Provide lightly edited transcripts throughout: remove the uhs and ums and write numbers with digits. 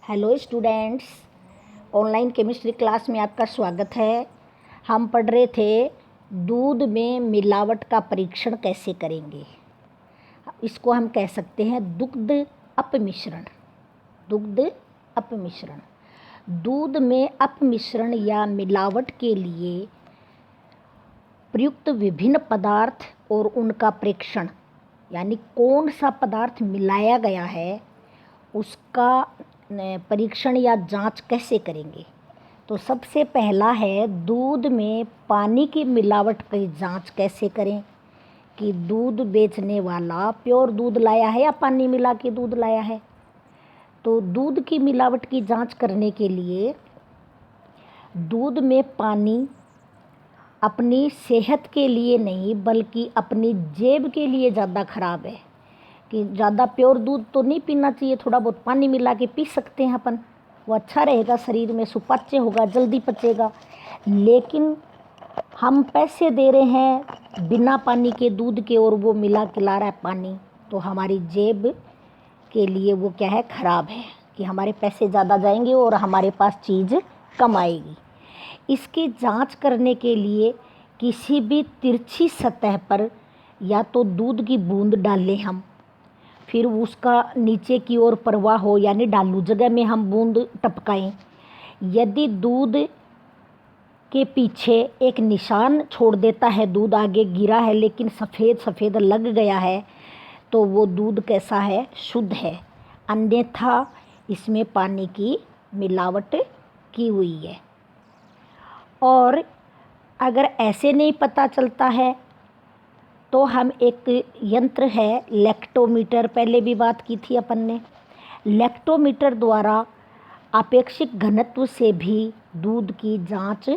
Hello students, online chemistry class में आपका स्वागत है। हम पढ़ रहे थे दूध में मिलावट का परीक्षण कैसे करेंगे। इसको हम कह सकते हैं दुग्ध अपमिश्रण। दुग्ध अपमिश्रण, दूध में अपमिश्रण या मिलावट के लिए प्रयुक्त विभिन्न पदार्थ और उनका परीक्षण, यानी कौन सा पदार्थ मिलाया गया है उसका परीक्षण या जांच कैसे करेंगे। तो सबसे पहला है दूध में पानी की मिलावट की जांच कैसे करें कि दूध बेचने वाला प्योर दूध लाया है या पानी मिला के दूध लाया है। तो दूध की मिलावट की जांच करने के लिए दूध में पानी अपनी सेहत के लिए नहीं बल्कि अपनी जेब के लिए ज़्यादा ख़राब है कि ज़्यादा प्योर दूध तो नहीं पीना चाहिए, थोड़ा बहुत पानी मिला के पी सकते हैं अपन, वो अच्छा रहेगा, शरीर में सुपाच्य होगा, जल्दी पचेगा। लेकिन हम पैसे दे रहे हैं बिना पानी के दूध के और वो मिला के ला रहा है पानी, तो हमारी जेब के लिए वो क्या है, ख़राब है कि हमारे पैसे ज़्यादा जाएंगे और हमारे पास चीज़ कम आएगी। इसकी जांच करने के लिए किसी भी तिरछी सतह पर या तो दूध की बूंद डालें हम, फिर उसका नीचे की ओर प्रवाह हो यानी ढालू जगह में हम बूंद टपकाएं। यदि दूध के पीछे एक निशान छोड़ देता है, दूध आगे गिरा है लेकिन सफ़ेद सफ़ेद लग गया है, तो वो दूध कैसा है, शुद्ध है, अन्यथा इसमें पानी की मिलावट की हुई है। और अगर ऐसे नहीं पता चलता है तो हम एक यंत्र है लैक्टोमीटर, पहले भी बात की थी अपन ने, लैक्टोमीटर द्वारा आपेक्षिक घनत्व से भी दूध की जांच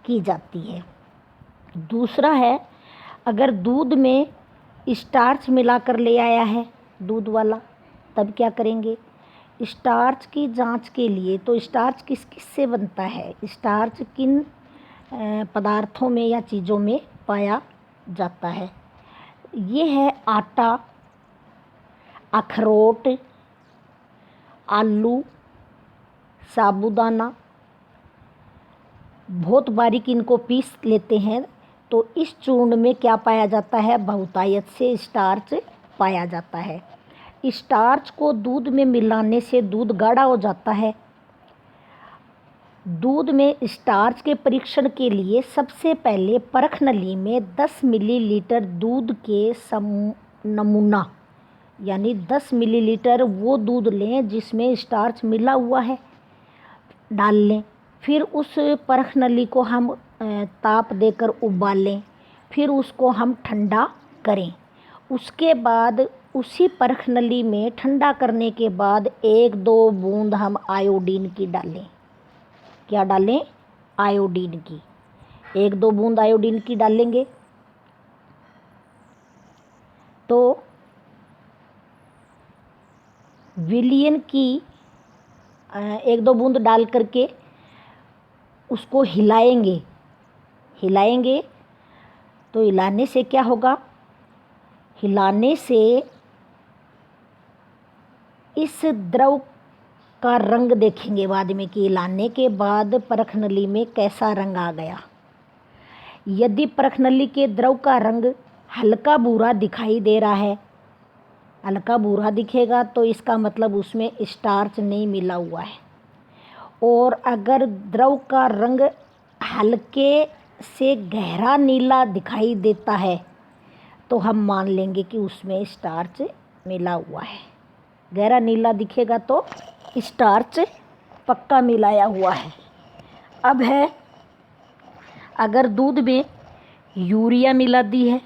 की जाती है। दूसरा है, अगर दूध में स्टार्च मिलाकर ले आया है दूध वाला, तब क्या करेंगे। स्टार्च की जांच के लिए तो स्टार्च किस किस से बनता है, स्टार्च किन पदार्थों में या चीज़ों में पाया जाता है। ये है आटा, अखरोट, आलू, साबूदाना। बहुत बारीक इनको पीस लेते हैं तो इस चूर्ण में क्या पाया जाता है, बहुतायत से स्टार्च पाया जाता है। स्टार्च को दूध में मिलाने से दूध गाढ़ा हो जाता है। दूध में स्टार्च के परीक्षण के लिए सबसे पहले परख नली में 10 मिलीलीटर दूध के नमूना, यानी 10 मिलीलीटर वो दूध लें जिसमें स्टार्च मिला हुआ है, डाल लें। फिर उस परख नली को हम ताप देकर उबालें, फिर उसको हम ठंडा करें। उसके बाद उसी परख नली में ठंडा करने के बाद 1-2 बूंद हम आयोडीन की डालें। क्या डालें, आयोडीन की 1-2 बूंद आयोडीन की डालेंगे तो विलयन की 1-2 बूंद डाल करके उसको हिलाएंगे। तो हिलाने से क्या होगा, हिलाने से इस द्रव का रंग देखेंगे बाद में कि हिलाने के बाद परख नली में कैसा रंग आ गया। यदि परख नली के द्रव का रंग हल्का भूरा दिखाई दे रहा है, हल्का भूरा दिखेगा तो इसका मतलब उसमें स्टार्च नहीं मिला हुआ है। और अगर द्रव का रंग हल्के से गहरा नीला दिखाई देता है तो हम मान लेंगे कि उसमें स्टार्च मिला हुआ है। गहरा नीला दिखेगा तो स्टार्च पक्का मिलाया हुआ है। अब है, अगर दूध में यूरिया मिला दी है,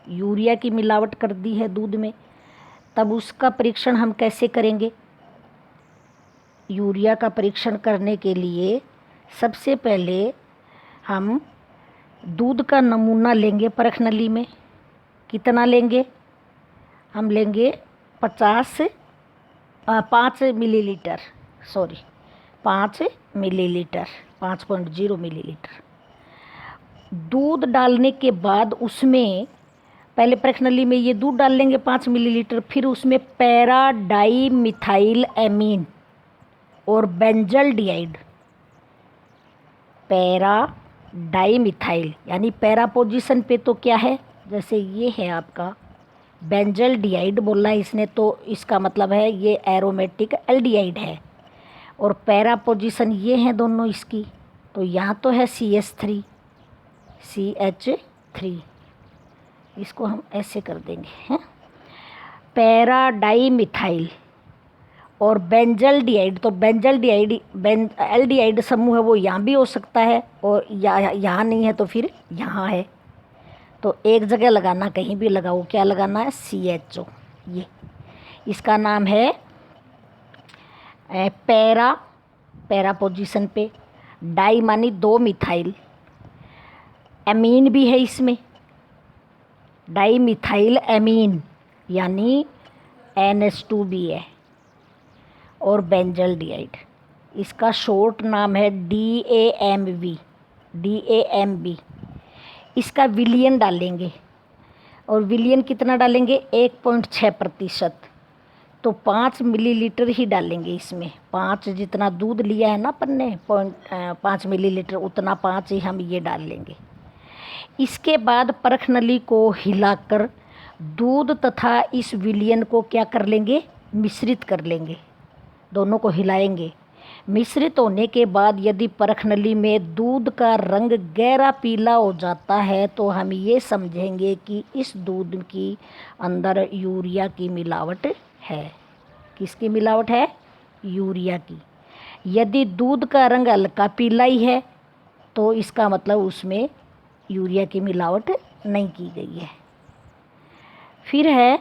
यूरिया की मिलावट कर दी है दूध में, तब उसका परीक्षण हम कैसे करेंगे। यूरिया का परीक्षण करने के लिए सबसे पहले हम दूध का नमूना लेंगे परख नली में। कितना लेंगे, हम लेंगे 5 मिलीलीटर, 5.0 मिलीलीटर दूध डालने के बाद उसमें पहले परख नली में ये दूध डाल लेंगे 5 मिलीलीटर, फिर उसमें पैरा डाई मिथाइल एमीन और बेंजल्डिहाइड पैरा डाईमिथाइल, यानी पैरा पोजीशन पे तो क्या है, जैसे ये है आपका बेंजल्डिहाइड बोला है इसने, तो इसका मतलब है ये एरोमेटिक एल्डिहाइड है। और पैरा पोजीशन ये हैं दोनों इसकी, तो यहाँ तो है CH3 CH3, इसको हम ऐसे कर देंगे हैं, पैरा डाईमिथाइल और बेंजल्डिहाइड, तो बेंजल्डिहाइड एल्डिहाइड समूह है वो यहाँ भी हो सकता है, और यहाँ नहीं है तो फिर यहाँ है, तो एक जगह लगाना, कहीं भी लगाओ, क्या लगाना है, CHO। ये इसका नाम है पैरा पोजीशन पे, डाई मानी 2 मिथाइल, एमीन भी है इसमें, डाई मिथाइल एमीन यानी NH2 भी है, और बेंजल्डिहाइड, इसका शॉर्ट नाम है DAMB। इसका विलियन डालेंगे, और विलियन कितना डालेंगे, 1.6%, तो 5 मिलीलीटर ही डालेंगे इसमें। 5 जितना दूध लिया है ना अपन ने 5 मिलीलीटर, उतना 5 ही हम ये डाल लेंगे। इसके बाद परख नली को हिलाकर दूध तथा इस विलियन को क्या कर लेंगे, मिश्रित कर लेंगे, दोनों को हिलाएंगे। मिश्रित होने के बाद यदि परख नली में दूध का रंग गहरा पीला हो जाता है तो हम ये समझेंगे कि इस दूध की अंदर यूरिया की मिलावट है। किसकी मिलावट है, यूरिया की। यदि दूध का रंग हल्का पीला ही है तो इसका मतलब उसमें यूरिया की मिलावट नहीं की गई है। फिर है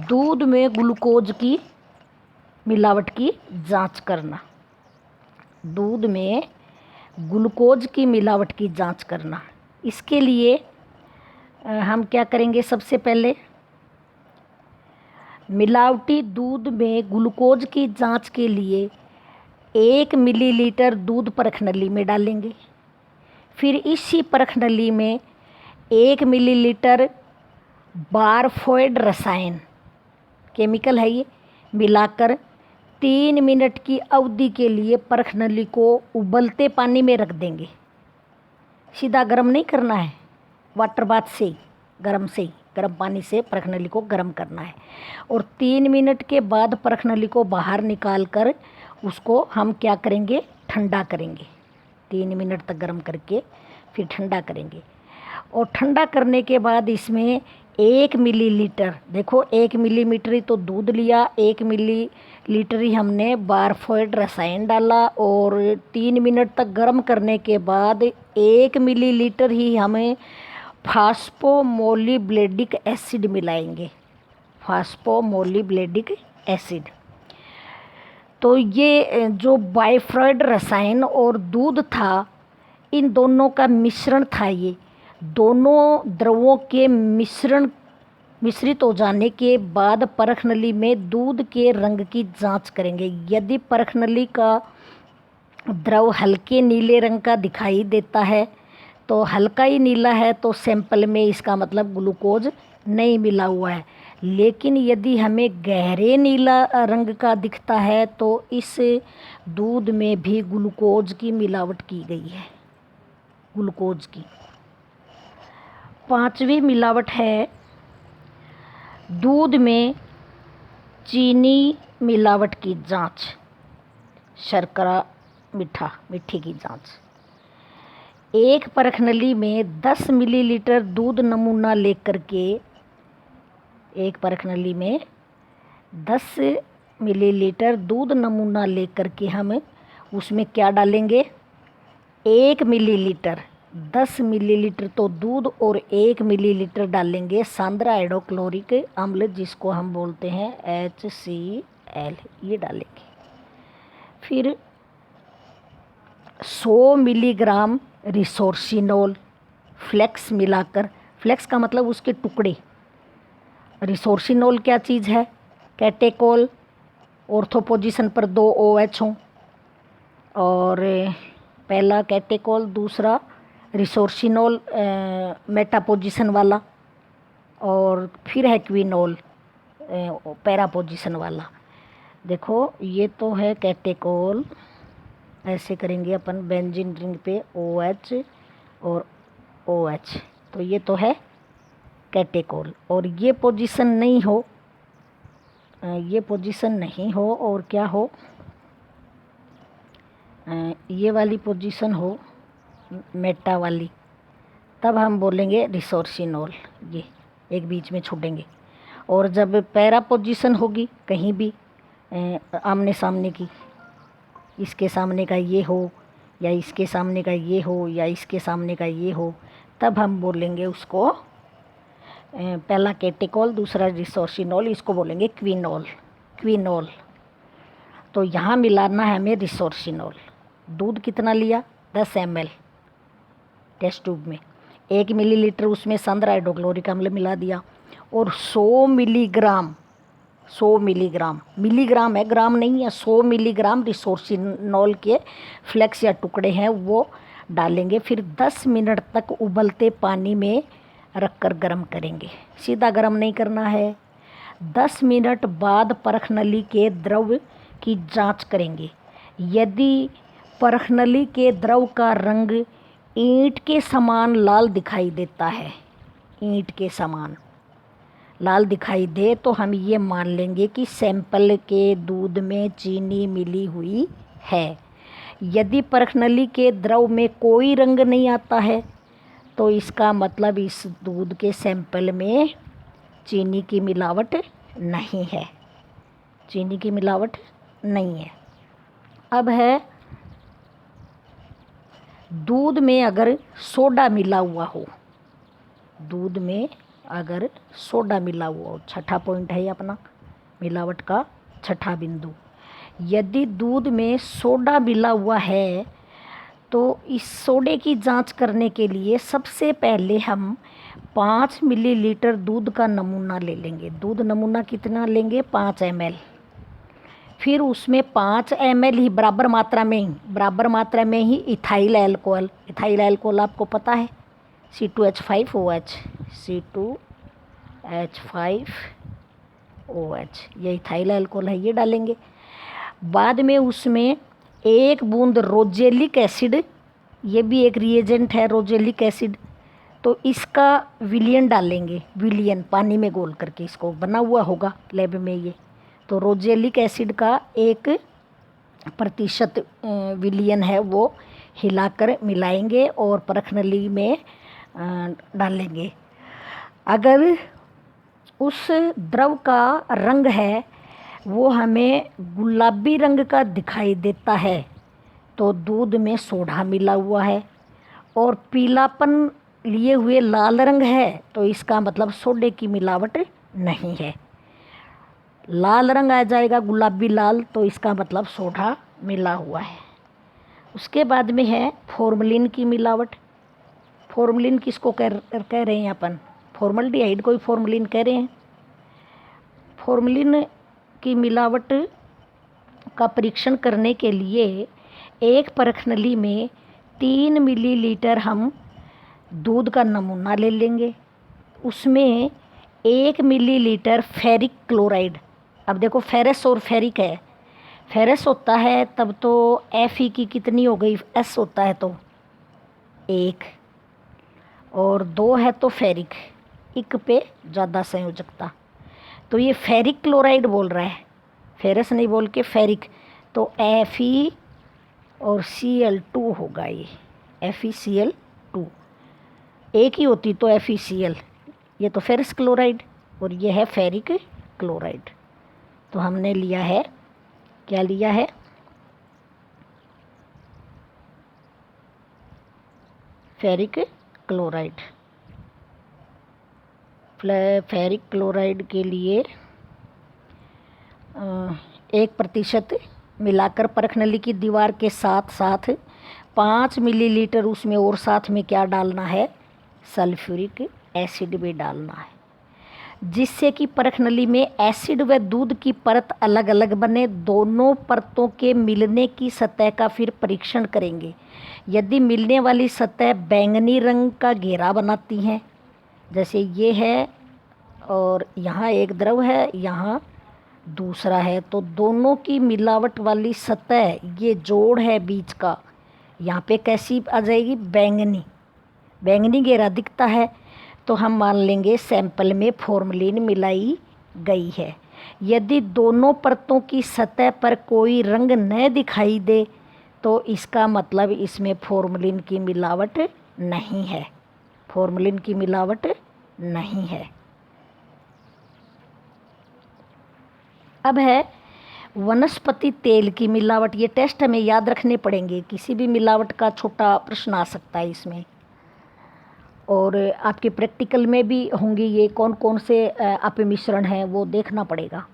दूध में ग्लूकोज की मिलावट की जांच करना। दूध में ग्लूकोज की मिलावट की जांच करना, इसके लिए हम क्या करेंगे, सबसे पहले मिलावटी दूध में ग्लूकोज की जांच के लिए 1 मिलीलीटर दूध परख नली में डालेंगे। फिर इसी परख नली में 1 मिलीलीटर बारफोइड रसायन, केमिकल है ये, मिलाकर 3 मिनट की अवधि के लिए परख नली को उबलते पानी में रख देंगे। सीधा गर्म नहीं करना है, वाटर बाथ से गर्म पानी से परख नली को गर्म करना है। और 3 मिनट के बाद परख नली को बाहर निकाल कर उसको हम क्या करेंगे, ठंडा करेंगे। 3 मिनट तक गर्म करके फिर ठंडा करेंगे। और ठंडा करने के बाद इसमें 1 मिलीलीटर, देखो 1 मिलीमीटर ही तो दूध लिया, 1 मिलीलीटर ही हमने बारफोइड रसायन डाला, और 3 मिनट तक गर्म करने के बाद 1 मिलीलीटर ही हमें फास्फोमोलिब्लेडिक एसिड मिलाएंगे। फास्फोमोलिब्लेडिक एसिड, तो ये जो बारफोइड रसायन और दूध था, इन दोनों का मिश्रण था। ये दोनों द्रवों के मिश्रित हो जाने के बाद परख नली में दूध के रंग की जांच करेंगे। यदि परख नली का द्रव हल्के नीले रंग का दिखाई देता है, तो हल्का ही नीला है तो सैंपल में इसका मतलब ग्लूकोज नहीं मिला हुआ है। लेकिन यदि हमें गहरे नीला रंग का दिखता है तो इस दूध में भी ग्लूकोज की मिलावट की गई है। ग्लूकोज की 5वीं मिलावट है दूध में चीनी मिलावट की जांच, शर्करा मिट्टी की जांच। एक परख नली में 10 मिलीलीटर दूध नमूना लेकर के, एक परख नली में 10 मिलीलीटर दूध नमूना लेकर के हम उसमें क्या डालेंगे, 1 मिलीलीटर, 10 मिलीलीटर तो दूध और 1 मिलीलीटर डालेंगे सांद्र हाइड्रोक्लोरिक अम्ल, जिसको हम बोलते हैं HCl, ये डालेंगे। फिर 100 मिलीग्राम रिसोर्सिनोल फ्लेक्स मिलाकर, फ्लेक्स का मतलब उसके टुकड़े, रिसोर्सिनोल क्या चीज़ है, कैटेकोल, ऑर्थो पोजीशन पर 2 OH हों, और पहला कैटेकोल, दूसरा रिसोर्सिनोल मेटा पोजीशन वाला, और फिर है क्विनोल पैरा पोजीशन वाला। देखो ये तो है कैटेकोल, ऐसे करेंगे अपन बेंजीन रिंग पे OH और OH, तो ये तो है कैटेकोल। और ये पोजीशन नहीं हो, ये पोजीशन नहीं हो और क्या हो, ये वाली पोजीशन हो मेटा वाली, तब हम बोलेंगे रिसोर्सिनोल, ये एक बीच में छूटेंगे। और जब पैरा पोजीशन होगी कहीं भी आमने सामने की, इसके सामने का ये हो या इसके सामने का ये हो या इसके सामने का ये हो, तब हम बोलेंगे उसको पहला कैटेकोल, दूसरा रिसोर्सिनोल, इसको बोलेंगे क्विनोल, क्विनोल। तो यहाँ मिलाना है हमें रिसोर्सिनोल। दूध कितना लिया, 10 ml टेस्ट ट्यूब में, 1 मिलीलीटर उसमें सांद्र हाइड्रोक्लोरिक अम्ल मिला दिया और 100 मिलीग्राम, 100 मिलीग्राम, मिलीग्राम है ग्राम नहीं है, 100 मिलीग्राम रिसोर्सिनोल के फ्लेक्स या टुकड़े हैं वो डालेंगे। फिर 10 मिनट तक उबलते पानी में रखकर गर्म करेंगे, सीधा गर्म नहीं करना है। 10 मिनट बाद परख नली के द्रव की जांच करेंगे। यदि परख नली के द्रव का रंग ईंट के समान लाल दिखाई देता है, ईंट के समान लाल दिखाई दे, तो हम ये मान लेंगे कि सैंपल के दूध में चीनी मिली हुई है। यदि परख नली के द्रव में कोई रंग नहीं आता है, तो इसका मतलब इस दूध के सैंपल में चीनी की मिलावट नहीं है, चीनी की मिलावट नहीं है। अब है दूध में अगर सोडा मिला हुआ हो, दूध में अगर सोडा मिला हुआ हो, छठा पॉइंट है ये अपना मिलावट का छठा बिंदु। यदि दूध में सोडा मिला हुआ है तो इस सोडे की जांच करने के लिए सबसे पहले हम 5 मिलीलीटर दूध का नमूना ले लेंगे। दूध नमूना कितना लेंगे, 5 ml। फिर उसमें 5 ml ही बराबर मात्रा में ही इथाइल अल्कोहल, इथाइल अल्कोहल आपको पता है C2H5OH, C2H5OH, ये इथाइल अल्कोहल है, ये डालेंगे। बाद में उसमें 1 बूंद रोजेलिक एसिड, ये भी एक रिएजेंट है रोजेलिक एसिड, तो इसका विलियन डालेंगे, विलियन पानी में घोल करके, इसको बना हुआ होगा लैब में ये, तो रोजेलिक एसिड का 1% विलियन है वो हिलाकर मिलाएंगे और परख नली में डालेंगे। अगर उस द्रव का रंग है वो हमें गुलाबी रंग का दिखाई देता है, तो दूध में सोडा मिला हुआ है। और पीलापन लिए हुए लाल रंग है, तो इसका मतलब सोडे की मिलावट नहीं है। लाल रंग आ जाएगा गु लाल, तो इसका मतलब सोडा मिला हुआ है। उसके बाद में है फॉर्मलिन की मिलावट। फॉर्मलिन किसको कह रहे हैं अपन, फॉर्मल्डिहाइड को ही फॉर्मलिन कह रहे हैं। फॉर्मलिन की मिलावट का परीक्षण करने के लिए एक परख नली में 3 मिलीलीटर हम दूध का नमूना ले लेंगे। उसमें 1 मिलीलीटर फेरिक क्लोराइड, अब देखो फेरस और फेरिक है, फेरस होता है तब तो Fe की कितनी हो गई, S होता है तो 1 और 2 है तो फेरिक, इक पे ज़्यादा संयोजकता, तो ये फेरिक क्लोराइड बोल रहा है, फेरस नहीं बोल के फेरिक, तो Fe और Cl2 होगा ये, FeCl2, एक ही होती तो FeCl, ये तो फेरस क्लोराइड और ये है फेरिक क्लोराइड। तो हमने लिया है, क्या लिया है, फेरिक क्लोराइड। फेरिक क्लोराइड के लिए 1% मिलाकर परख नली की दीवार के साथ साथ 5 मिलीलीटर उसमें और साथ में क्या डालना है, सल्फ्यूरिक एसिड भी डालना है, जिससे कि परख नली में एसिड व दूध की परत अलग अलग बने। दोनों परतों के मिलने की सतह का फिर परीक्षण करेंगे। यदि मिलने वाली सतह बैंगनी रंग का घेरा बनाती हैं, जैसे ये है और यहाँ एक द्रव है, यहाँ दूसरा है तो दोनों की मिलावट वाली सतह, ये जोड़ है बीच का, यहाँ पे कैसी आ जाएगी, बैंगनी। बैंगनी घेरा दिखता है तो हम मान लेंगे सैंपल में फॉर्मलिन मिलाई गई है। यदि दोनों परतों की सतह पर कोई रंग न दिखाई दे तो इसका मतलब इसमें फॉर्मलिन की मिलावट नहीं है, फॉर्मलिन की मिलावट नहीं है। अब है वनस्पति तेल की मिलावट। ये टेस्ट हमें याद रखने पड़ेंगे, किसी भी मिलावट का छोटा प्रश्न आ सकता है इसमें, और आपके प्रैक्टिकल में भी होंगे ये कौन कौन से आप मिश्रण हैं वो देखना पड़ेगा।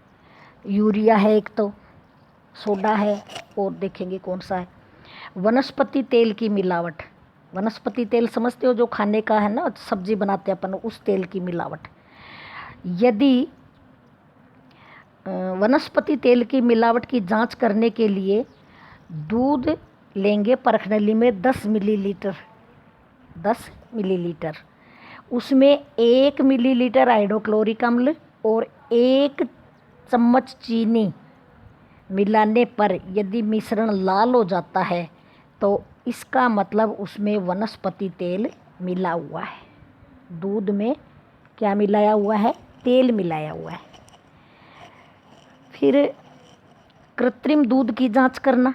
यूरिया है एक, तो सोडा है, और देखेंगे कौन सा है। वनस्पति तेल की मिलावट, वनस्पति तेल समझते हो जो खाने का है ना, सब्जी बनाते हैं अपन, उस तेल की मिलावट। यदि वनस्पति तेल की मिलावट की जांच करने के लिए दूध लेंगे परखनली में 10 मिलीलीटर, 10 मिलीलीटर, उसमें 1 मिलीलीटर हाइड्रोक्लोरिक अम्ल और 1 चम्मच चीनी मिलाने पर यदि मिश्रण लाल हो जाता है तो इसका मतलब उसमें वनस्पति तेल मिला हुआ है। दूध में क्या मिलाया हुआ है, तेल मिलाया हुआ है। फिर कृत्रिम दूध की जांच करना।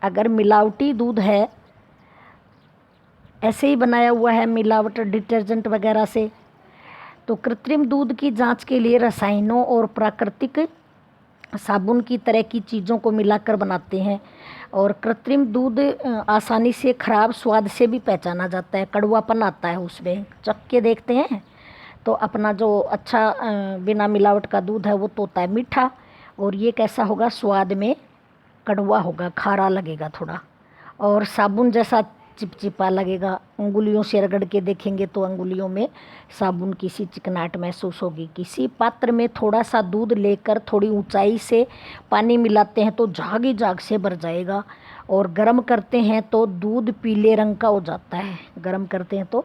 अगर मिलावटी दूध है, ऐसे ही बनाया हुआ है मिलावट डिटर्जेंट वगैरह से, तो कृत्रिम दूध की जांच के लिए रसायनों और प्राकृतिक साबुन की तरह की चीज़ों को मिलाकर बनाते हैं। और कृत्रिम दूध आसानी से खराब स्वाद से भी पहचाना जाता है, कड़वापन आता है उसमें, चख के देखते हैं तो अपना जो अच्छा बिना मिलावट का दूध है वो तो होता है मीठा, और ये कैसा होगा, स्वाद में कड़वा होगा, खारा लगेगा थोड़ा, और साबुन जैसा चिपचिपा लगेगा। अंगुलियों से रगड़ के देखेंगे तो अंगुलियों में साबुन की सी चिकनाहट महसूस होगी। किसी पात्र में थोड़ा सा दूध लेकर थोड़ी ऊंचाई से पानी मिलाते हैं तो झाग ही झाग से भर जाएगा, और गर्म करते हैं तो दूध पीले रंग का हो जाता है, गर्म करते हैं तो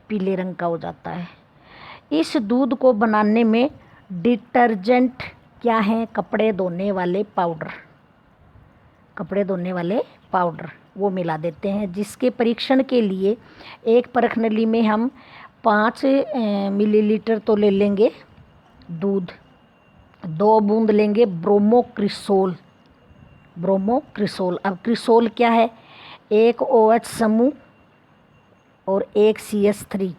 पीले रंग का हो जाता है। इस दूध को बनाने में डिटर्जेंट क्या है, कपड़े धोने वाले पाउडर, कपड़े धोने वाले पाउडर वो मिला देते हैं, जिसके परीक्षण के लिए एक परखनली में हम 5 मिलीलीटर तो ले लेंगे दूध, 2 बूंद लेंगे ब्रोमोक्रिसोल, ब्रोमोक्रिसोल। अब क्रिसोल क्या है, एक OH समूह और एक CH3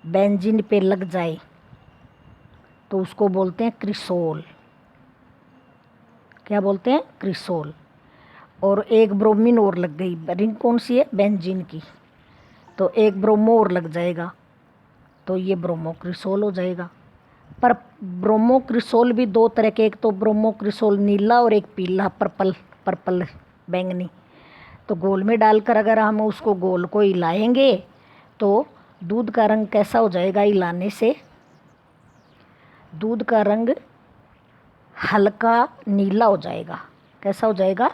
बेंजीन पे लग जाए तो उसको बोलते हैं क्रिसोल। क्या बोलते हैं, क्रिसोल। और एक ब्रोमीन और लग गई, रिंग कौन सी है, बेंजीन की, तो एक ब्रोमो और लग जाएगा तो ये ब्रोमोक्रिसोल हो जाएगा। पर ब्रोमोक्रिसोल भी 2 तरह के, एक तो ब्रोमोक्रिसोल नीला और एक पीला, पर्पल बैंगनी। तो घोल में डालकर अगर हम उसको घोल को हिलाएंगे तो दूध का रंग कैसा हो जाएगा, हिलाने से दूध का रंग हल्का नीला हो जाएगा। कैसा हो जाएगा,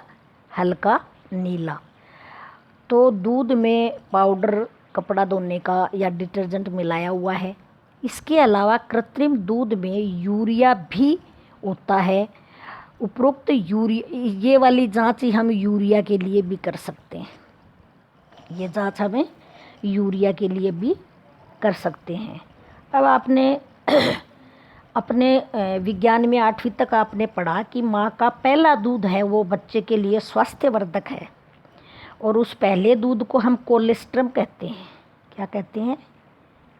हल्का नीला। तो दूध में पाउडर कपड़ा धोने का या डिटर्जेंट मिलाया हुआ है। इसके अलावा कृत्रिम दूध में यूरिया भी होता है। उपरोक्त ये वाली जांच ही हम यूरिया के लिए भी कर सकते हैं, ये जांच हमें यूरिया के लिए भी कर सकते हैं। अब आपने अपने विज्ञान में 8वीं तक आपने पढ़ा कि माँ का पहला दूध है वो बच्चे के लिए स्वास्थ्यवर्धक है, और उस पहले दूध को हम कोलेस्ट्रम कहते हैं। क्या कहते हैं,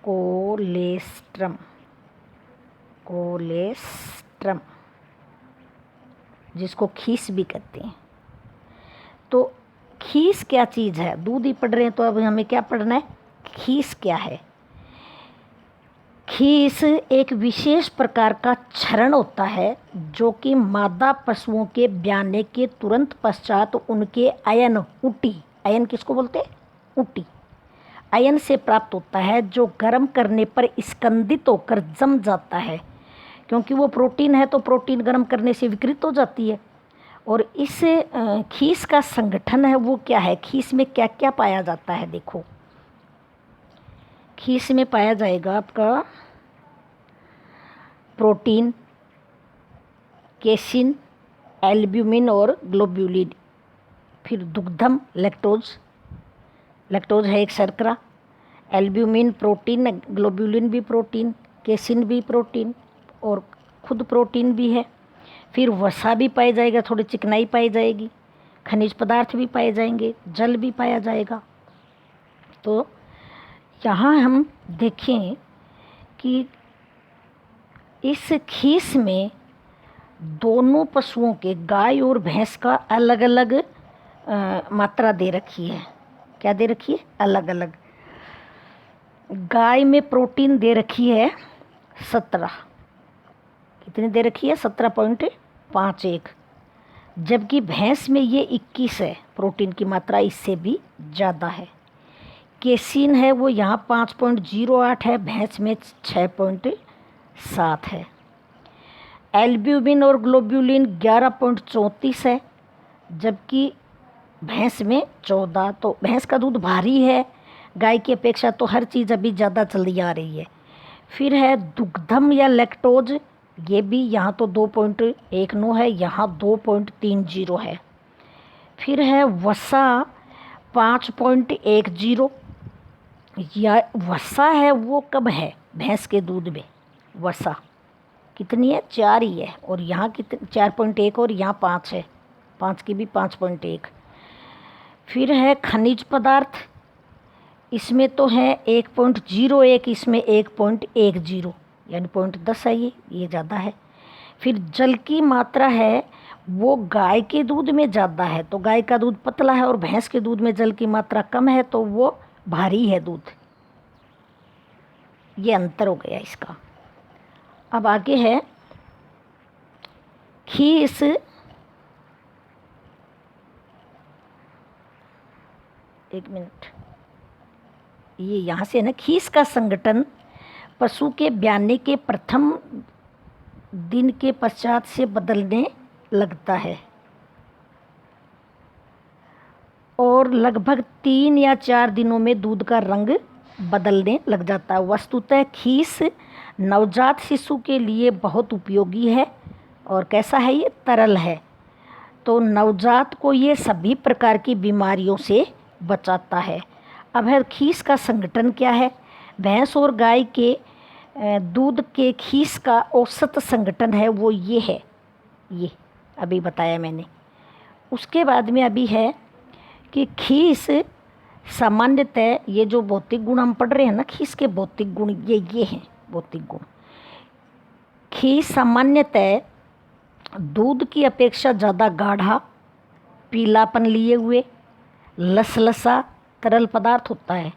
कोलेस्ट्रम, कोलेस्ट्रम, जिसको खीस भी कहते हैं। तो खीस क्या चीज़ है, दूध ही पढ़ रहे हैं तो अब हमें क्या पढ़ना है, खीस क्या है। खीस एक विशेष प्रकार का क्षरण होता है जो कि मादा पशुओं के ब्याने के तुरंत पश्चात उनके अयन, ऊटी, अयन किसको बोलते हैं, ऊटी, अयन से प्राप्त होता है, जो गर्म करने पर स्कंदित होकर जम जाता है। क्योंकि वो प्रोटीन है तो प्रोटीन गर्म करने से विकृत हो जाती है। और इस खीस का संगठन है वो क्या है, खीस में क्या क्या पाया जाता है, देखो खीस में पाया जाएगा आपका प्रोटीन, केसिन, एल्ब्यूमिन और ग्लोब्यूलिन। फिर दुग्धम लैक्टोज, लैक्टोज है एक शर्करा, एल्ब्यूमिन प्रोटीन, ग्लोब्यूलिन भी प्रोटीन, केसिन भी प्रोटीन और खुद प्रोटीन भी है। फिर वसा भी पाया जाएगा, थोड़ी चिकनाई पाई जाएगी, खनिज पदार्थ भी पाए जाएंगे, जल भी पाया जाएगा। तो यहाँ हम देखें कि इस खीस में दोनों पशुओं के, गाय और भैंस का अलग अलग मात्रा दे रखी है। क्या दे रखी है? अलग अलग। गाय में प्रोटीन दे रखी है 17, कितनी दे रखी है? 17.51, जबकि भैंस में ये 21 है। प्रोटीन की मात्रा इससे भी ज़्यादा है। केसिन है वो यहाँ 5.08 है, भैंस में 6.7 है। एल्ब्यूमिन और ग्लोब्यूलिन 11.34 है, जबकि भैंस में 14। तो भैंस का दूध भारी है गाय की अपेक्षा, तो हर चीज़ अभी ज़्यादा चली आ रही है। फिर है दुग्धम या लैक्टोज, ये भी यहाँ तो 2.19 है, यहाँ 2.30 है। फिर है वसा 5.10, या वसा है वो कब है? भैंस के दूध में वसा कितनी है? 4 ही है, और यहाँ कितनी? 4.1, और यहाँ 5 है, 5 की भी 5.1। फिर है खनिज पदार्थ, इसमें तो है 1.01, इसमें 1.10, यानी 0.10 है, ये ज़्यादा है। फिर जल की मात्रा है वो गाय के दूध में ज़्यादा है, तो गाय का दूध पतला है, और भैंस के दूध में जल की मात्रा कम है, तो वो भारी है दूध। ये अंतर हो गया इसका। अब आगे है खीस। एक मिनट, ये यहाँ से है ना। खीस का संगठन पशु के ब्याने के प्रथम दिन के पश्चात से बदलने लगता है और लगभग 3 या 4 दिनों में दूध का रंग बदलने लग जाता है। वस्तुतः खीस नवजात शिशु के लिए बहुत उपयोगी है। और कैसा है? ये तरल है, तो नवजात को ये सभी प्रकार की बीमारियों से बचाता है। अब है खीस का संगठन क्या है? भैंस और गाय के दूध के खीस का औसत संगठन है वो ये है, ये अभी बताया मैंने। उसके बाद में अभी है कि खीस सामान्यतः, ये जो भौतिक गुण हम पढ़ रहे हैं ना, खीस के भौतिक गुण ये हैं भौतिक गुण। खीस सामान्यतः दूध की अपेक्षा ज़्यादा गाढ़ा, पीलापन लिए हुए, लसलसा तरल पदार्थ होता है।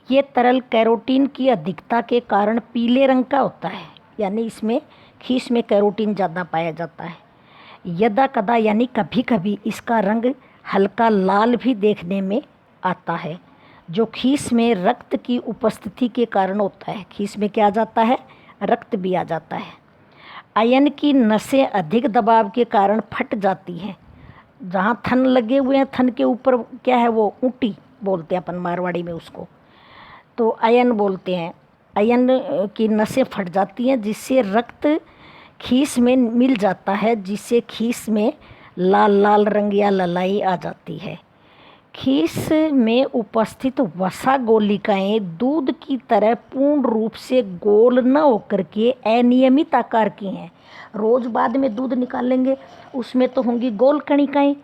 ये तरल कैरोटीन की अधिकता के कारण पीले रंग का होता है, यानी इसमें खीस में कैरोटीन ज़्यादा पाया जाता है। यदा कदा यानी कभी कभी इसका रंग हल्का लाल भी देखने में आता है, जो खीस में रक्त की उपस्थिति के कारण होता है। खीस में क्या आ जाता है? रक्त भी आ जाता है। आयन की नसें अधिक दबाव के कारण फट जाती हैं। जहाँ थन लगे हुए हैं, थन के ऊपर क्या है? वो ऊँटी बोलते हैं अपन मारवाड़ी में उसको, तो आयन बोलते हैं। आयन की नसें फट जाती हैं, जिससे रक्त खीस में मिल जाता है, जिससे खीस में लाल लाल रंग या ललाई आ जाती है। खीस में उपस्थित वसा गोलिकाएं दूध की तरह पूर्ण रूप से गोल न होकर के अनियमित आकार की हैं। रोज बाद में दूध निकालेंगे उसमें तो होंगी गोल कणिकाएं,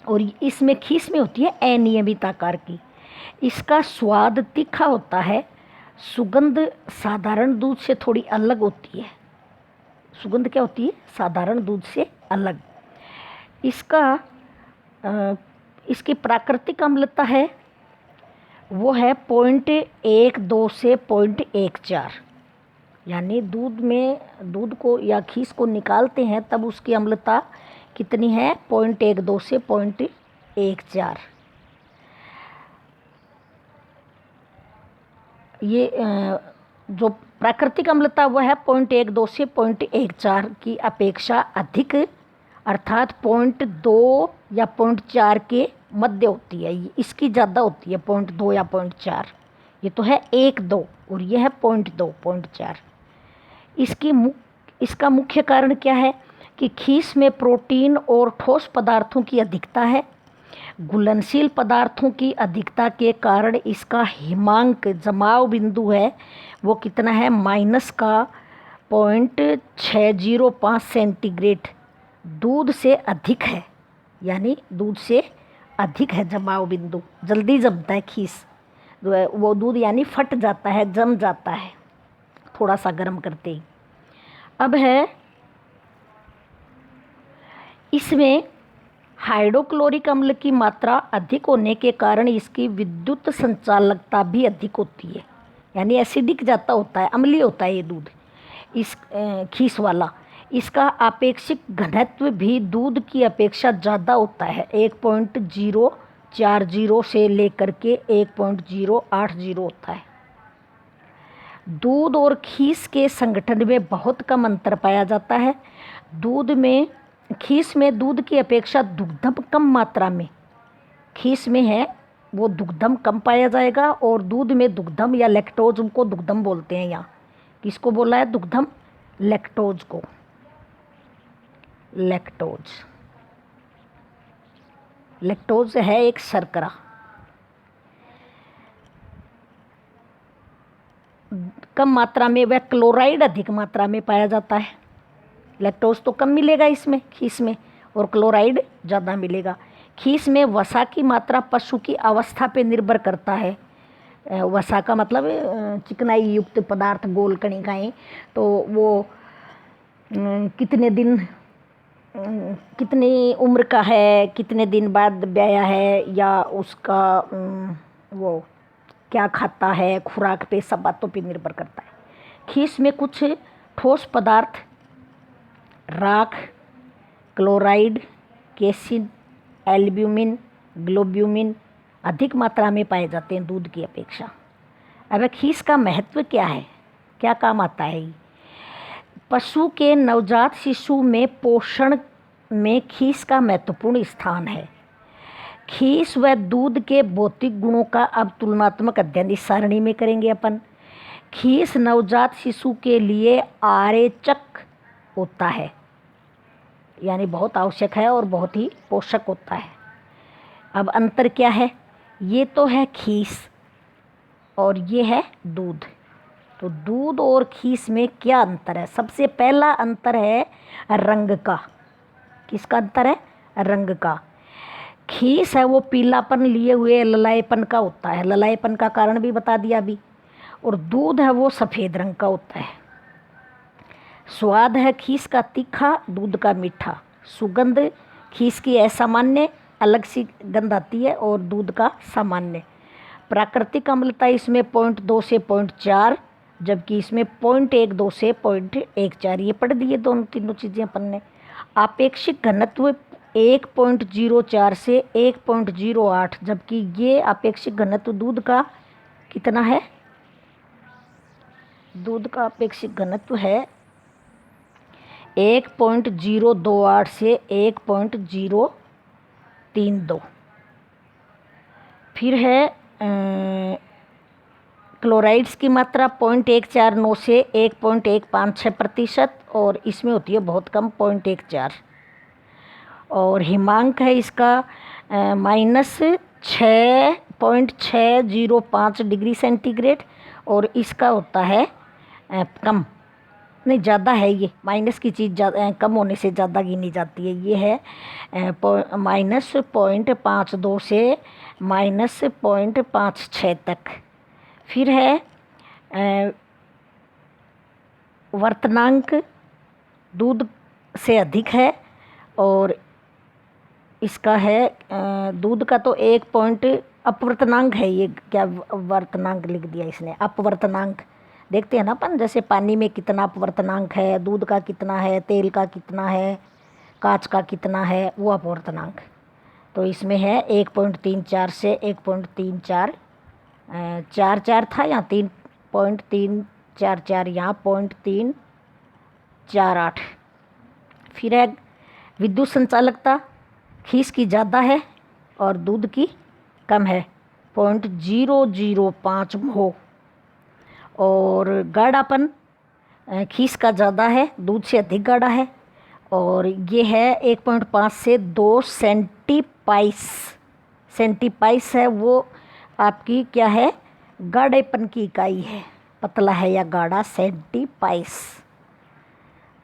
और इसमें खीस में होती है अनियमित आकार की। इसका स्वाद तीखा होता है। सुगंध साधारण दूध से थोड़ी अलग होती है। सुगंध क्या होती है? साधारण दूध से अलग। इसकी प्राकृतिक अम्लता है वो है 0.12 से 0.14, यानी दूध को या खीस को निकालते हैं तब उसकी अम्लता कितनी है? 0.12 से 0.14। ये जो प्राकृतिक अम्लता वो है 0.12 से 0.14 की अपेक्षा अधिक, अर्थात 0.2 या 0.4 के मध्य होती है। इसकी ज़्यादा होती है 0.2 या 0.4। ये तो है 1-2 और ये है 0.2 0.4। इसका मुख्य कारण क्या है कि खीस में प्रोटीन और ठोस पदार्थों की अधिकता है। घुलनशील पदार्थों की अधिकता के कारण इसका हिमांक जमाव बिंदु है वो कितना है, -0.605 सेंटीग्रेड दूध से अधिक है। यानी दूध से अधिक है जमाव बिंदु, जल्दी जमता है खीस वो दूध, यानी फट जाता है, जम जाता है थोड़ा सा गर्म करते ही। अब है इसमें हाइड्रोक्लोरिक अम्ल की मात्रा अधिक होने के कारण इसकी विद्युत संचालकता भी अधिक होती है, यानी एसिडिक ज़्यादा होता है, अम्लीय होता है ये दूध इस खीस वाला। इसका आपेक्षिक घनत्व भी दूध की अपेक्षा ज़्यादा होता है, 1.040 से लेकर के 1.080 होता है। दूध और खीस के संगठन में बहुत कम अंतर पाया जाता है। खीस में दूध की अपेक्षा दुग्धम कम मात्रा में खीस में है वो दुग्धम कम पाया जाएगा, और दूध में दुग्धम या लैक्टोज, उनको दुग्धम बोलते हैं यहाँ। किसको बोला है दुग्धम? लैक्टोज को। लैक्टोज है एक शर्करा। कम मात्रा में वह क्लोराइड अधिक मात्रा में पाया जाता है। लैक्टोज तो कम मिलेगा इसमें खीस में, और क्लोराइड ज़्यादा मिलेगा। खीस में वसा की मात्रा पशु की अवस्था पे निर्भर करता है। वसा का मतलब चिकनाई युक्त पदार्थ, गोल कणिकाएँ, तो वो कितने दिन, कितनी उम्र का है, कितने दिन बाद ब्याया है, या उसका वो क्या खाता है, खुराक पे, सब बातों पे निर्भर करता है। खीस में कुछ ठोस पदार्थ, राख, क्लोराइड, केसिन, एल्ब्यूमिन, ग्लोब्यूमिन अधिक मात्रा में पाए जाते हैं दूध की अपेक्षा। अब खीस का महत्व क्या है, क्या काम आता है? पशु के नवजात शिशु में पोषण में खीस का महत्वपूर्ण स्थान है। खीस व दूध के भौतिक गुणों का अब तुलनात्मक अध्ययन इस सारणी में करेंगे अपन। खीस नवजात शिशु के लिए आरेचक होता है, यानी बहुत आवश्यक है और बहुत ही पोषक होता है। अब अंतर क्या है? ये तो है खीस और ये है दूध। तो दूध और खीस में क्या अंतर है? सबसे पहला अंतर है रंग का। किसका अंतर है? रंग का। खीस है वो पीलापन लिए हुए ललायपन का होता है, ललायपन का कारण भी बता दिया अभी। और दूध है वो सफ़ेद रंग का होता है। स्वाद है खीस का तीखा, दूध का मीठा। सुगंध खीस की असामान्य, अलग सी गंध आती है, और दूध का सामान्य। प्राकृतिक अम्लता इसमें 0.2 से 0.4, जबकि इसमें 0.12 से 0.14। ये पढ़ दिए दोनों तीनों चीज़ें अपन ने। आपेक्षिक घनत्व 1.04 से 1.08, जबकि ये आपेक्षिक घनत्व दूध का कितना है? दूध का आपेक्षिक घनत्व है 1.028 से 1.032। फिर है क्लोराइड्स की मात्रा 0.149 से 1.156%, और इसमें होती है बहुत कम, 0.14। और हिमांक है इसका -6.605 डिग्री सेंटीग्रेड, और इसका होता है कम, नहीं ज़्यादा है। ये माइनस की चीज़ कम होने से ज़्यादा गिनी जाती है। ये है -0.52 से -0.56 तक। फिर है वर्तनांक दूध से अधिक है, और इसका है दूध का तो 1 अपवर्तनांक है। ये क्या वर्तनांक लिख दिया इसने? अपवर्तनांक देखते हैं ना अपन, जैसे पानी में कितना अपवर्तनांक है, दूध का कितना है, तेल का कितना है, कांच का कितना है, वो अपवर्तनांक। तो इसमें है 1.34 से 1.34, 44 था यहाँ, 3.344, यहाँ 0.348। फिर है विद्युत संचालकता, खीस की ज़्यादा है और दूध की कम है, 0.005 म्हो। और गाढ़ापन खीस का ज़्यादा है, दूध से अधिक गाढ़ा है। और ये है 1.5 से 2 सेंटीपाइस। सेंटीपाइस है वो आपकी क्या है, गाढ़ेपन की इकाई है, पतला है या गाढ़ा, सेंटीपाइस।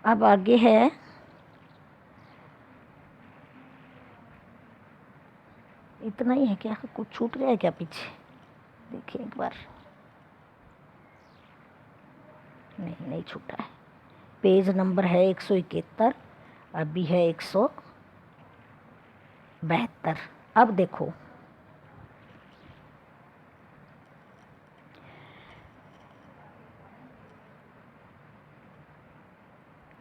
अब आगे है इतना ही है क्या, कुछ छूट गया है क्या पीछे, देखिए एक बार। नहीं छूटा है। पेज नंबर है 171, अभी है 172। अब देखो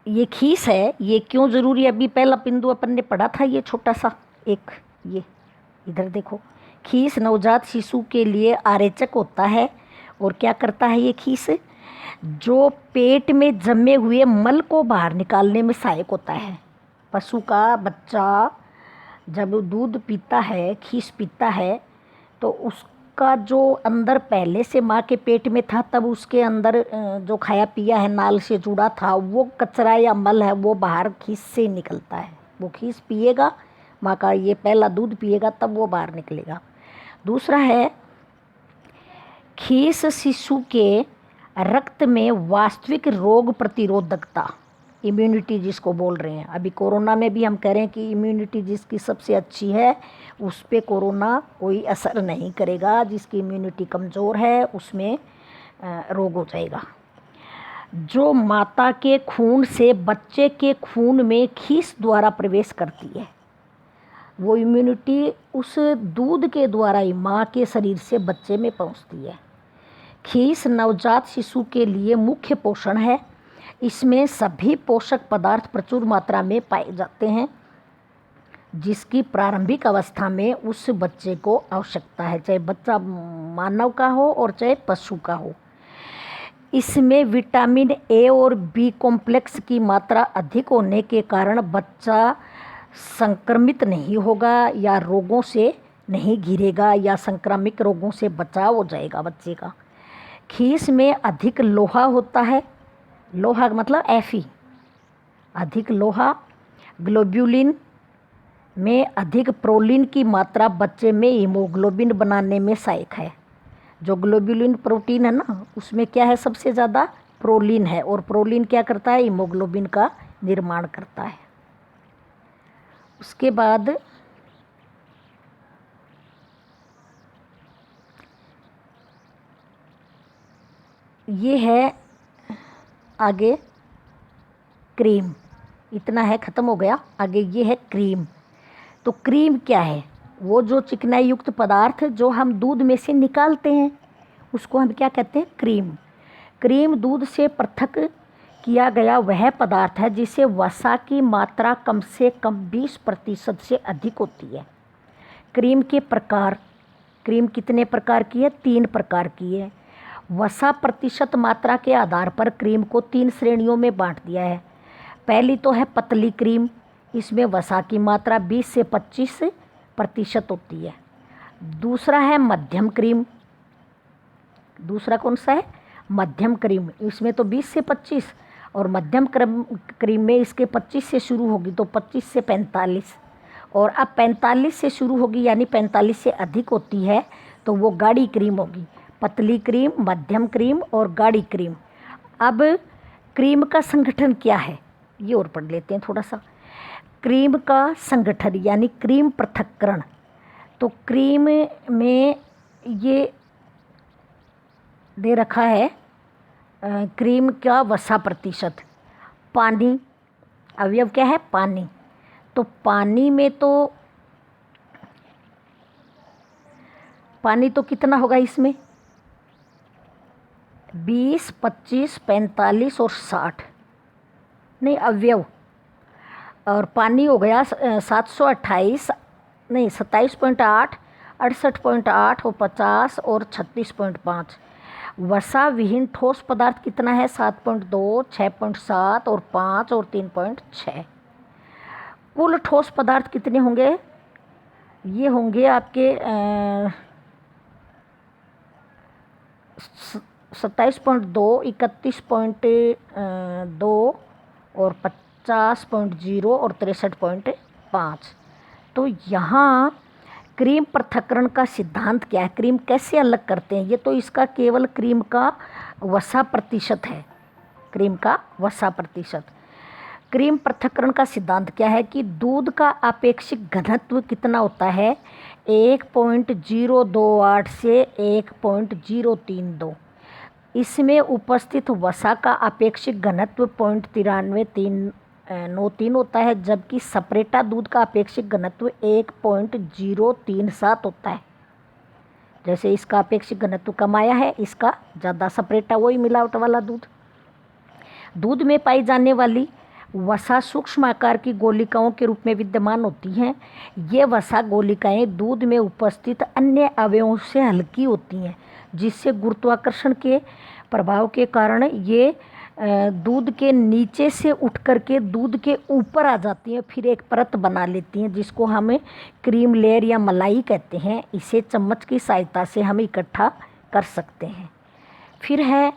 ये खीस है, ये क्यों ज़रूरी है, अभी पहला बिंदु अपन ने पढ़ा था, ये छोटा सा एक, ये इधर देखो। खीस नवजात शिशु के लिए आरेचक होता है और क्या करता है ये खीस, जो पेट में जमे हुए मल को बाहर निकालने में सहायक होता है। पशु का बच्चा जब दूध पीता है, खीस पीता है, तो उसका जो अंदर पहले से माँ के पेट में था, तब उसके अंदर जो खाया पिया है नाल से जुड़ा था, वो कचरा या मल है वो बाहर खीस से निकलता है। वो खीस पिएगा, माँ का ये पहला दूध पिएगा, तब वो बाहर निकलेगा। दूसरा है खीस शिशु के रक्त में वास्तविक रोग प्रतिरोधकता, इम्यूनिटी जिसको बोल रहे हैं। अभी कोरोना में भी हम कह रहे हैं कि इम्यूनिटी जिसकी सबसे अच्छी है उस पे कोरोना कोई असर नहीं करेगा, जिसकी इम्यूनिटी कमज़ोर है उसमें रोग हो जाएगा। जो माता के खून से बच्चे के खून में खीस द्वारा प्रवेश करती है, वो इम्यूनिटी उस दूध के द्वारा ही माँ के शरीर से बच्चे में पहुँचती है। खीस नवजात शिशु के लिए मुख्य पोषण है। इसमें सभी पोषक पदार्थ प्रचुर मात्रा में पाए जाते हैं जिसकी प्रारंभिक अवस्था में उस बच्चे को आवश्यकता है, चाहे बच्चा मानव का हो और चाहे पशु का हो। इसमें विटामिन ए और बी कॉम्प्लेक्स की मात्रा अधिक होने के कारण बच्चा संक्रमित नहीं होगा या रोगों से नहीं घिरेगा या संक्रामक रोगों से बचाव हो जाएगा बच्चे का। खीस में अधिक लोहा होता है, लोहा मतलब Fe, अधिक लोहा। ग्लोब्यूलिन में अधिक प्रोलीन की मात्रा बच्चे में हीमोग्लोबिन बनाने में सहायक है। जो ग्लोब्यूलिन प्रोटीन है ना, उसमें क्या है, सबसे ज़्यादा प्रोलीन है, और प्रोलीन क्या करता है, हीमोग्लोबिन का निर्माण करता है। उसके बाद ये है आगे क्रीम, इतना है ख़त्म हो गया। आगे ये है क्रीम। तो क्रीम क्या है, वो जो चिकनाई युक्त पदार्थ जो हम दूध में से निकालते हैं उसको हम क्या कहते हैं, क्रीम। क्रीम दूध से पृथक किया गया वह पदार्थ है जिसे वसा की मात्रा कम से कम 20% से अधिक होती है। क्रीम के प्रकार, क्रीम कितने प्रकार की है, 3 प्रकार की है। वसा प्रतिशत मात्रा के आधार पर क्रीम को 3 श्रेणियों में बांट दिया है। पहली तो है पतली क्रीम, इसमें वसा की मात्रा 20 से 25% होती है। दूसरा है मध्यम क्रीम, दूसरा कौन सा है, मध्यम क्रीम, इसमें तो 20 से 25, और मध्यम क्रीम में इसके 25 से शुरू होगी तो 25 से 45, और अब 45 से शुरू होगी यानी 45 से अधिक होती है तो वो गाढ़ी क्रीम होगी। पतली क्रीम, मध्यम क्रीम और गाढ़ी क्रीम। अब क्रीम का संगठन क्या है ये और पढ़ लेते हैं थोड़ा सा। क्रीम का संगठन यानी क्रीम पृथक्करण। तो क्रीम में ये दे रखा है क्रीम का वसा प्रतिशत, पानी, अवयव क्या है, पानी। तो पानी में तो पानी तो कितना होगा इसमें, 20, 25, 45 और 60, नहीं अवयव, और पानी हो गया 728, नहीं 27.8, 68.8 और 50 और 36.5। वसा विहीन ठोस पदार्थ कितना है, 7.2, 6.7 और 5 और 3.6। कुल ठोस पदार्थ कितने होंगे, ये होंगे आपके 27.2, 31.2 और 49.0 और 63.5। तो यहाँ क्रीम पृथक्करण का सिद्धांत क्या है, क्रीम कैसे अलग करते हैं, ये तो इसका केवल क्रीम का वसा प्रतिशत है, क्रीम का वसा प्रतिशत। क्रीम पृथक्करण का सिद्धांत क्या है कि दूध का आपेक्षिक घनत्व कितना होता है, 1.028 से 1.032। इसमें उपस्थित वसा का आपेक्षिक घनत्व 0.9393 होता है, जबकि सपरेटा दूध का आपेक्षिक घनत्व 1.037 होता है। जैसे इसका आपेक्षिक घनत्व कम आया है, इसका ज़्यादा सपरेटा, वही मिलावट वाला दूध। दूध में पाई जाने वाली वसा सूक्ष्म आकार की गोलिकाओं के रूप में विद्यमान होती हैं। ये वसा गोलिकाएं दूध में उपस्थित अन्य अवयवों से हल्की होती हैं, जिससे गुरुत्वाकर्षण के प्रभाव के कारण ये दूध के नीचे से उठ करके दूध के ऊपर आ जाती हैं, फिर एक परत बना लेती हैं, जिसको हम क्रीम लेयर या मलाई कहते हैं। इसे चम्मच की सहायता से हम इकट्ठा कर सकते हैं। फिर है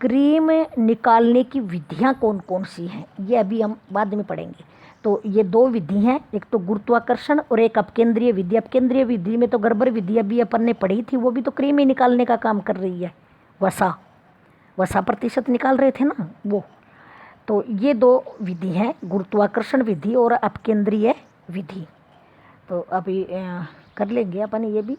क्रीम निकालने की विधियां कौन कौन सी हैं, ये अभी हम बाद में पढ़ेंगे। तो ये दो विधि हैं, एक तो गुरुत्वाकर्षण और एक अपकेंद्रीय विधि। अपकेंद्रीय विधि में तो गर्बर विधि अभी अपन ने पढ़ी थी, वो भी तो क्रीम ही निकालने का काम कर रही है, वसा प्रतिशत निकाल रहे थे ना वो। तो ये दो विधि हैं, गुरुत्वाकर्षण विधि और अपकेंद्रीय विधि। तो अभी कर लेंगे अपन ये भी।